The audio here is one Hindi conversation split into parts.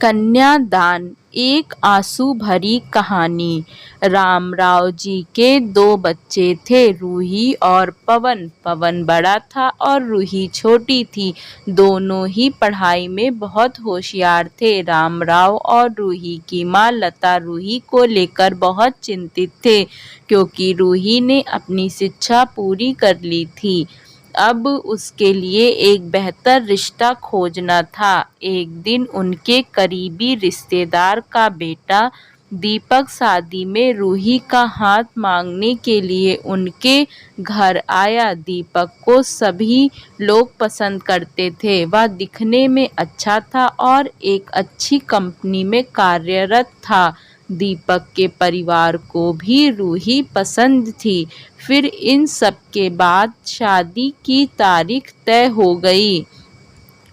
कन्यादान एक आंसू भरी कहानी। रामराव जी के दो बच्चे थे, रूही और पवन। पवन बड़ा था और रूही छोटी थी। दोनों ही पढ़ाई में बहुत होशियार थे। रामराव और रूही की माँ लता रूही को लेकर बहुत चिंतित थे, क्योंकि रूही ने अपनी शिक्षा पूरी कर ली थी। अब उसके लिए एक बेहतर रिश्ता खोजना था। एक दिन उनके करीबी रिश्तेदार का बेटा दीपक शादी में रूही का हाथ मांगने के लिए उनके घर आया। दीपक को सभी लोग पसंद करते थे। वह दिखने में अच्छा था और एक अच्छी कंपनी में कार्यरत था। दीपक के परिवार को भी रूही पसंद थी। फिर इन सब के बाद शादी की तारीख तय हो गई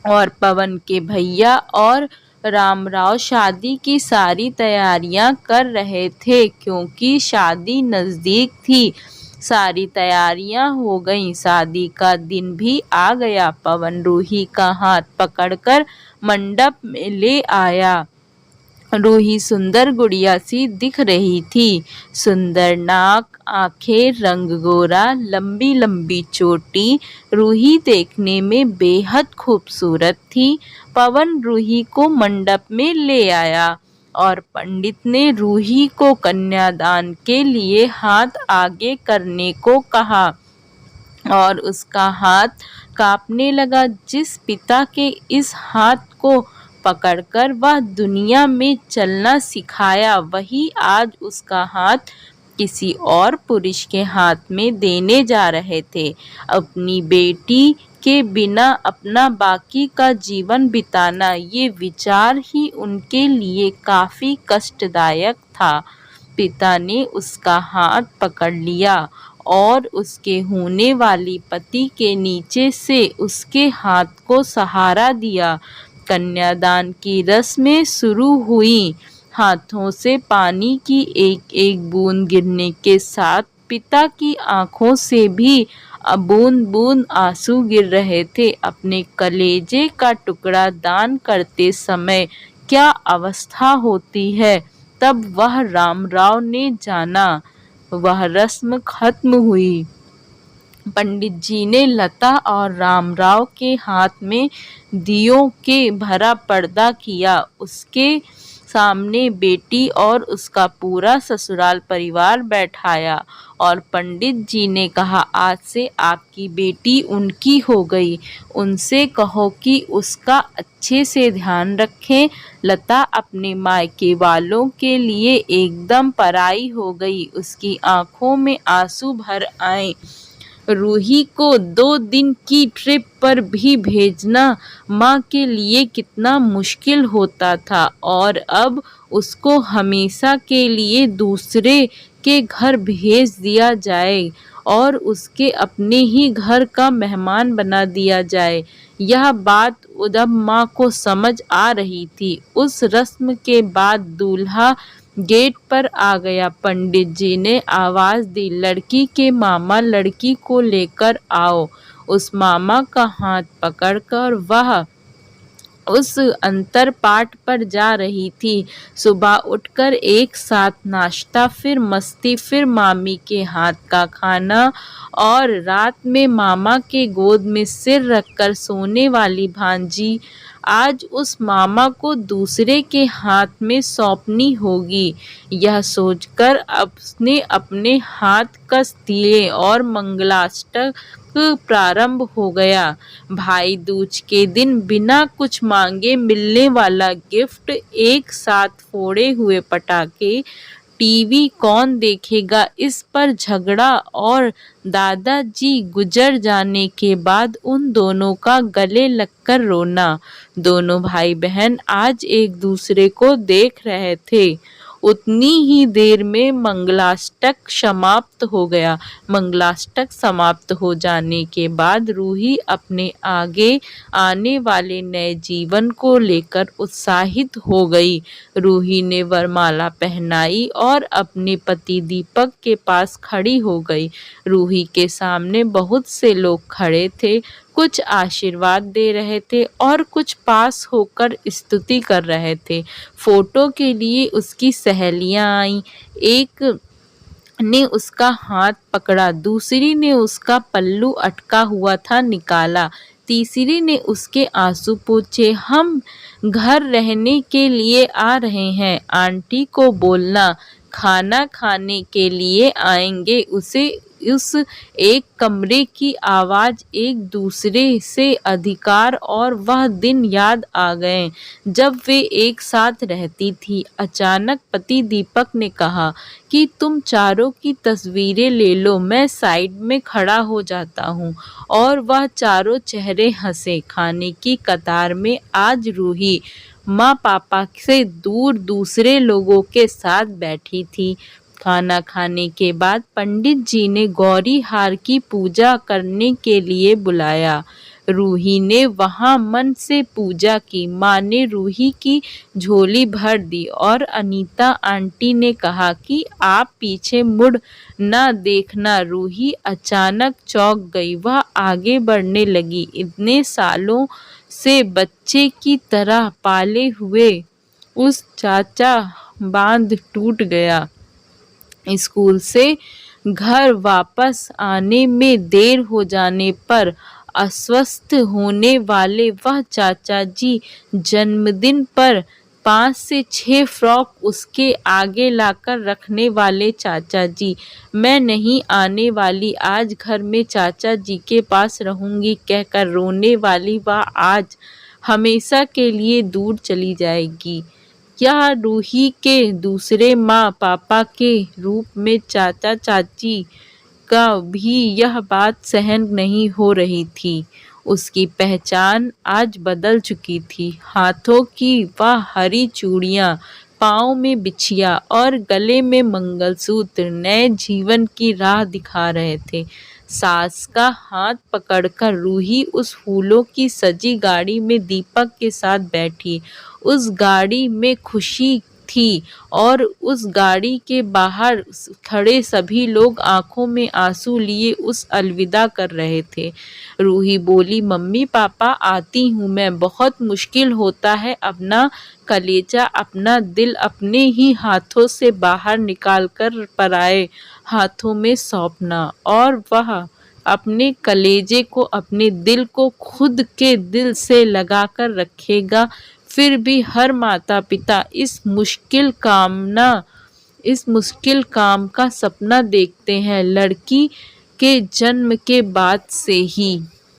और पवन के भैया और रामराव शादी की सारी तैयारियां कर रहे थे। क्योंकि शादी नज़दीक थी, सारी तैयारियां हो गईं। शादी का दिन भी आ गया। पवन रूही का हाथ पकड़कर मंडप में ले आया। रूही सुंदर गुड़िया सी दिख रही थी। सुंदर नाक, आंखें, रंग गोरा, लंबी लंबी चोटी। रूही देखने में बेहद खूबसूरत थी। पवन रूही को मंडप में ले आया और पंडित ने रूही को कन्यादान के लिए हाथ आगे करने को कहा और उसका हाथ कांपने लगा। जिस पिता के इस हाथ को पकड़कर वह दुनिया में चलना सिखाया, वही आज उसका हाथ किसी और पुरुष के हाथ में देने जा रहे थे। अपनी बेटी के बिना अपना बाकी का जीवन बिताना, ये विचार ही उनके लिए काफी कष्टदायक था। पिता ने उसका हाथ पकड़ लिया और उसके होने वाली पति के नीचे से उसके हाथ को सहारा दिया। कन्यादान की रस्में शुरू हुई। हाथों से पानी की एक एक बूंद गिरने के साथ पिता की आंखों से भी बूंद बूंद आंसू गिर रहे थे। अपने कलेजे का टुकड़ा दान करते समय क्या अवस्था होती है, तब वह रामराव ने जाना। वह रस्म खत्म हुई। पंडित जी ने लता और रामराव के हाथ में दियों के भरा पर्दा किया। उसके सामने बेटी और उसका पूरा ससुराल परिवार बैठाया और पंडित जी ने कहा, आज से आपकी बेटी उनकी हो गई। उनसे कहो कि उसका अच्छे से ध्यान रखें। लता अपने मायके वालों के लिए एकदम पराई हो गई। उसकी आंखों में आंसू भर आए। रूही को 2 दिन की ट्रिप पर भी भेजना माँ के लिए कितना मुश्किल होता था, और अब उसको हमेशा के लिए दूसरे के घर भेज दिया जाए और उसके अपने ही घर का मेहमान बना दिया जाए। यह बात उदम माँ को समझ आ रही थी। उस रस्म के बाद दूल्हा गेट पर आ गया। पंडित जी ने आवाज दी, लड़की के मामा लड़की को लेकर आओ। उस मामा का हाथ पकड़कर वह उस अंतर पाठ पर जा रही थी। सुबह उठकर एक साथ नाश्ता, फिर मस्ती, फिर मामी के हाथ का खाना और रात में मामा के गोद में सिर रखकर सोने वाली भांजी आज उस मामा को दूसरे के हाथ में सौंपनी होगी। यह सोचकर उसने अपने हाथ कस दिए और मंगलाष्टक प्रारंभ हो गया। भाई दूज के दिन बिना कुछ मांगे मिलने वाला गिफ्ट, एक साथ फोड़े हुए पटाखे, टीवी कौन देखेगा, इस पर झगड़ा और दादाजी गुजर जाने के बाद उन दोनों का गले लगकर रोना। दोनों भाई बहन आज एक दूसरे को देख रहे थे। उतनी ही देर में मंगलाष्टक समाप्त हो गया। मंगलाष्टक समाप्त हो जाने के बाद रूही अपने आगे आने वाले नए जीवन को लेकर उत्साहित हो गई। रूही ने वरमाला पहनाई और अपने पति दीपक के पास खड़ी हो गई। रूही के सामने बहुत से लोग खड़े थे। कुछ आशीर्वाद दे रहे थे और कुछ पास होकर स्तुति कर रहे थे। फोटो के लिए उसकी सहेलियां आईं। एक ने उसका हाथ पकड़ा, दूसरी ने उसका पल्लू अटका हुआ था निकाला, तीसरी ने उसके आंसू पोंछे। हम घर रहने के लिए आ रहे हैं, आंटी को बोलना खाना खाने के लिए आएंगे। उसे उस एक कमरे की आवाज, एक दूसरे से अधिकार और वह दिन याद आ गए जब वे एक साथ रहती थी। अचानक पति दीपक ने कहा कि तुम चारों की तस्वीरें ले लो, मैं साइड में खड़ा हो जाता हूँ। और वह चारों चेहरे हंसे। खाने की कतार में आज रूही माँ पापा से दूर दूसरे लोगों के साथ बैठी थी। खाना खाने के बाद पंडित जी ने गौरी हार की पूजा करने के लिए बुलाया। रूही ने वहां मन से पूजा की। माँ ने रूही की झोली भर दी और अनीता आंटी ने कहा कि आप पीछे मुड़ ना देखना। रूही अचानक चौंक गई। वह आगे बढ़ने लगी। इतने सालों से बच्चे की तरह पाले हुए उस चाचा बांध टूट गया। स्कूल से घर वापस आने में देर हो जाने पर अस्वस्थ होने वाले वह चाचा जी, जन्मदिन पर 5 से 6 फ्रॉक उसके आगे लाकर रखने वाले चाचा जी, मैं नहीं आने वाली आज घर में, चाचा जी के पास रहूंगी कहकर रोने वाली वह आज हमेशा के लिए दूर चली जाएगी। यह रूही के दूसरे माँ पापा के रूप में चाचा चाची का भी यह बात सहन नहीं हो रही थी। उसकी पहचान आज बदल चुकी थी। हाथों की वह हरी चूड़ियाँ, पाँव में बिछिया और गले में मंगलसूत्र नए जीवन की राह दिखा रहे थे। सास का हाथ पकड़कर रूही उस फूलों की सजी गाड़ी में दीपक के साथ बैठी। उस गाड़ी में खुशी थी और उस गाड़ी के बाहर खड़े सभी लोग आंखों में आंसू लिए उस अलविदा कर रहे थे। रूही बोली, मम्मी पापा आती हूँ मैं। बहुत मुश्किल होता है अपना कलेजा, अपना दिल अपने ही हाथों से बाहर निकालकर पराए हाथों में सौंपना। और वह अपने कलेजे को, अपने दिल को खुद के दिल से लगाकर रखेगा। फिर भी हर माता पिता इस मुश्किल काम का सपना देखते हैं लड़की के जन्म के बाद से ही।